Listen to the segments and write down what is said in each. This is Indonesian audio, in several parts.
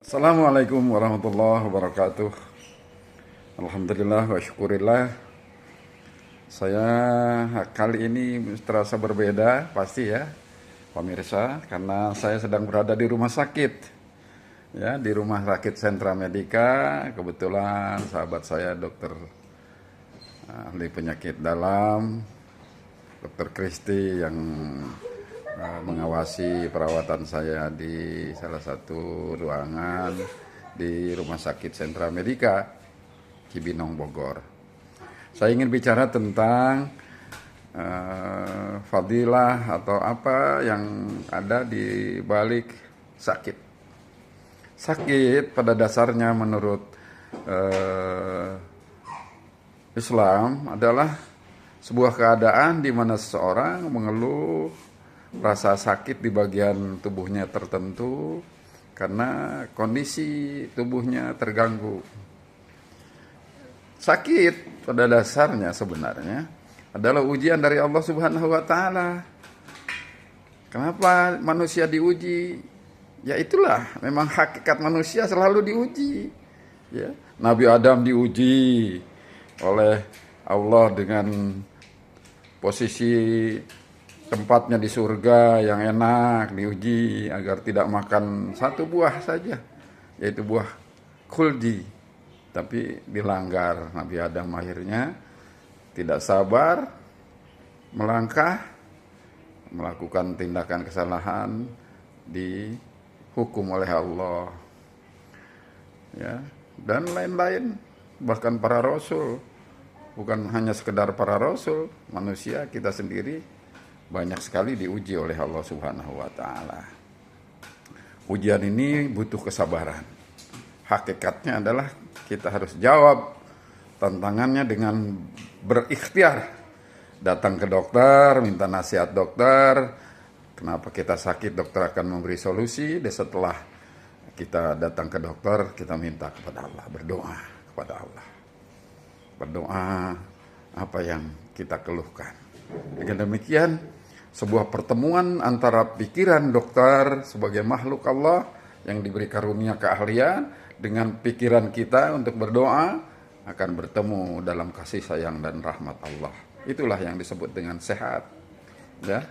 Assalamualaikum warahmatullahi wabarakatuh. Alhamdulillah wa syukurillah. Saya kali ini terasa berbeda pasti ya pemirsa, karena saya sedang berada di rumah sakit. Ya, di rumah sakit Sentra Medica. Kebetulan sahabat saya dokter ahli penyakit dalam, Dokter Kristi, yang mengawasi perawatan saya di salah satu ruangan di Rumah Sakit Sentra Medica, Cibinong, Bogor. Saya ingin bicara tentang fadilah atau apa yang ada di balik sakit. Sakit pada dasarnya menurut Islam adalah sebuah keadaan di mana seseorang mengeluh rasa sakit di bagian tubuhnya tertentu karena kondisi tubuhnya terganggu. Sakit pada dasarnya sebenarnya adalah ujian dari Allah Subhanahu wa taala. Kenapa manusia diuji? Ya itulah, memang hakikat manusia selalu diuji. Ya, Nabi Adam diuji oleh Allah dengan posisi tempatnya di surga yang enak, diuji agar tidak makan satu buah saja, yaitu buah khuldi. Tapi dilanggar. Nabi Adam akhirnya tidak sabar, melangkah, melakukan tindakan kesalahan, dihukum oleh Allah. Ya, dan lain-lain, bahkan para rasul. Bukan hanya sekedar para rasul, manusia kita sendiri banyak sekali diuji oleh Allah Subhanahu wa taala. Ujian ini butuh kesabaran. Hakikatnya adalah kita harus jawab tantangannya dengan berikhtiar. Datang ke dokter, minta nasihat dokter. Kenapa kita sakit, dokter akan memberi solusi. Dan setelah kita datang ke dokter, kita minta kepada Allah, berdoa kepada Allah. Berdoa apa yang kita keluhkan. Dengan demikian, sebuah pertemuan antara pikiran dokter sebagai makhluk Allah yang diberi karunia keahlian dengan pikiran kita untuk berdoa akan bertemu dalam kasih sayang dan rahmat Allah. Itulah yang disebut dengan sehat. Ya.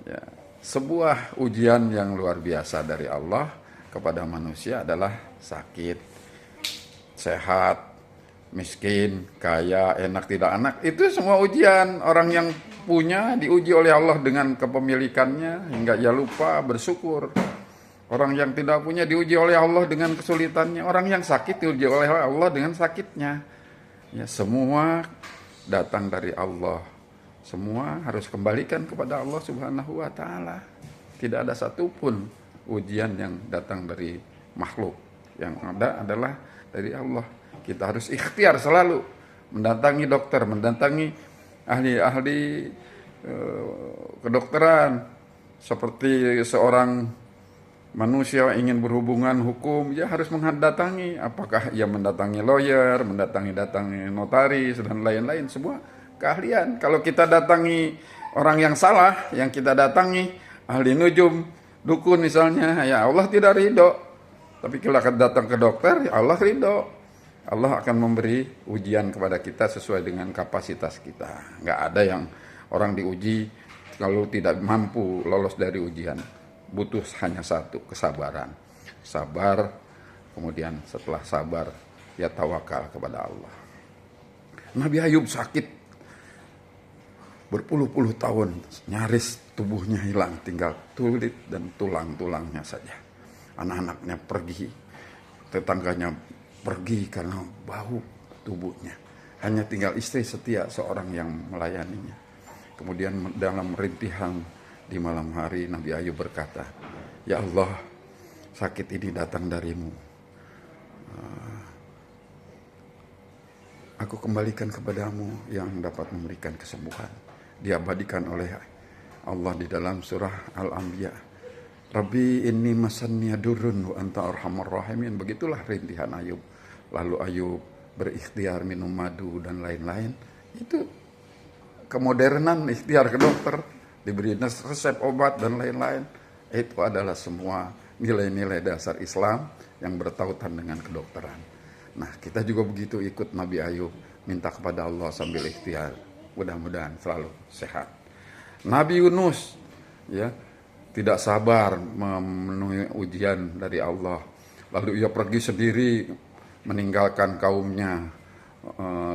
Ya. Sebuah ujian yang luar biasa dari Allah kepada manusia adalah sakit, sehat, miskin, kaya, enak, tidak enak. Itu semua ujian. Orang yang punya diuji oleh Allah dengan kepemilikannya hingga ia lupa bersyukur. Orang yang tidak punya diuji oleh Allah dengan kesulitannya. Orang yang sakit diuji oleh Allah dengan sakitnya. Ya, semua datang dari Allah. Semua harus kembalikan kepada Allah Subhanahu wa taala. Tidak ada satupun ujian yang datang dari makhluk. Yang ada adalah dari Allah. Kita harus ikhtiar selalu mendatangi dokter, mendatangi ahli-ahli kedokteran. Seperti seorang manusia ingin berhubungan hukum, dia harus mendatangi. Apakah ia mendatangi lawyer, mendatangi notaris, dan lain-lain. Semua keahlian. Kalau kita datangi orang yang salah, yang kita datangi ahli nujum, dukun misalnya, ya Allah tidak ridho. Tapi kalau kita datang ke dokter, ya Allah ridho. Allah akan memberi ujian kepada kita sesuai dengan kapasitas kita. Nggak ada yang orang diuji kalau tidak mampu lolos dari ujian. Butuh hanya satu, kesabaran. Sabar, kemudian setelah sabar, ya tawakal kepada Allah. Nabi Ayub sakit berpuluh-puluh tahun, nyaris tubuhnya hilang, tinggal kulit dan tulang-tulangnya saja. Anak-anaknya pergi, tetangganya pergi karena bau tubuhnya. Hanya tinggal istri setia seorang yang melayaninya. Kemudian dalam rintihan di malam hari, Nabi Ayub berkata, "Ya Allah, sakit ini datang darimu. Aku kembalikan kepadamu yang dapat memberikan kesembuhan." Diabadikan oleh Allah di dalam surah Al-Anbiya. Rabbi inni masanniya durrun wa anta arhamar rahimin. Begitulah rintihan Ayub. Lalu Ayub berikhtiar minum madu dan lain-lain. Itu kemodernan, ikhtiar ke dokter, diberi resep obat dan lain-lain. Itu adalah semua nilai-nilai dasar Islam yang bertautan dengan kedokteran. Nah, kita juga begitu ikut Nabi Ayub, minta kepada Allah sambil ikhtiar. Mudah-mudahan selalu sehat. Nabi Yunus, ya, tidak sabar memenuhi ujian dari Allah. Lalu ia pergi sendiri meninggalkan kaumnya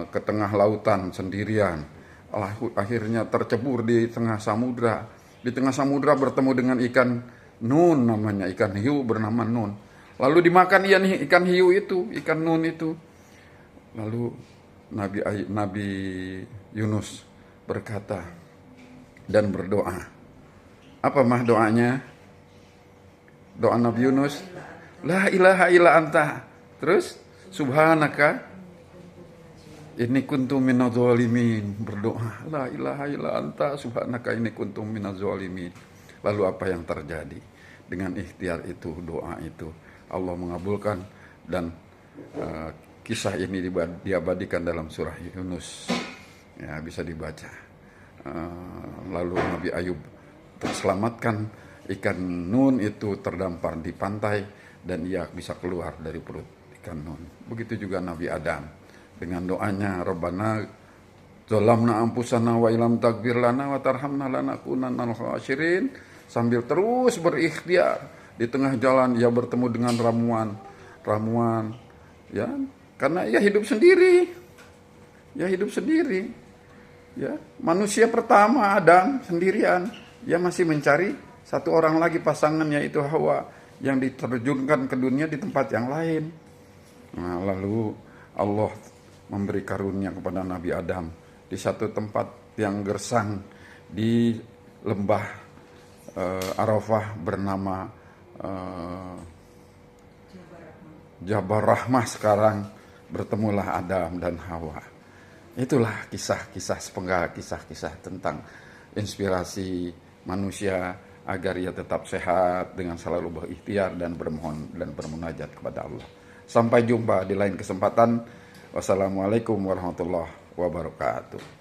ke tengah lautan sendirian. Akhirnya tercebur di tengah samudra. Di tengah samudra bertemu dengan ikan nun namanya, ikan hiu bernama Nun. Lalu dimakan ikan hiu itu, ikan nun itu. Lalu Nabi Yunus berkata dan berdoa. Apa mah doanya? Doa Nabi Yunus, la ilaha illa anta. Terus, subhanaka inni kuntu minadz zalimin. Berdoa, la ilaha illa anta subhanaka inni kuntu minadz zalimin. Lalu apa yang terjadi? Dengan ikhtiar itu, doa itu, Allah mengabulkan, dan kisah ini diabadikan dalam surah Yunus. Ya, bisa dibaca. Lalu Nabi Ayub terselamatkan, ikan nun itu terdampar di pantai dan ia bisa keluar dari perut ikan nun. Begitu juga Nabi Adam dengan doanya, Rabbana zalamna anfusana wa illam taghfir lana wa tarhamna lanakunanna minal khasirin. Sambil terus berikhtiar, di tengah jalan ia bertemu dengan ramuan, ya, karena ia hidup sendiri. Ya, manusia pertama Adam sendirian, ia masih mencari satu orang lagi pasangan, yaitu Hawa, yang diterjunkan ke dunia di tempat yang lain. Nah, lalu Allah memberi karunia kepada Nabi Adam di satu tempat yang gersang di lembah Arafah bernama Jabal Rahmah. Sekarang bertemulah Adam dan Hawa. Itulah kisah-kisah sepenggal kisah-kisah tentang inspirasi manusia agar ia tetap sehat dengan selalu berikhtiar dan bermohon dan bermunajat kepada Allah. Sampai jumpa di lain kesempatan. Wassalamualaikum warahmatullahi wabarakatuh.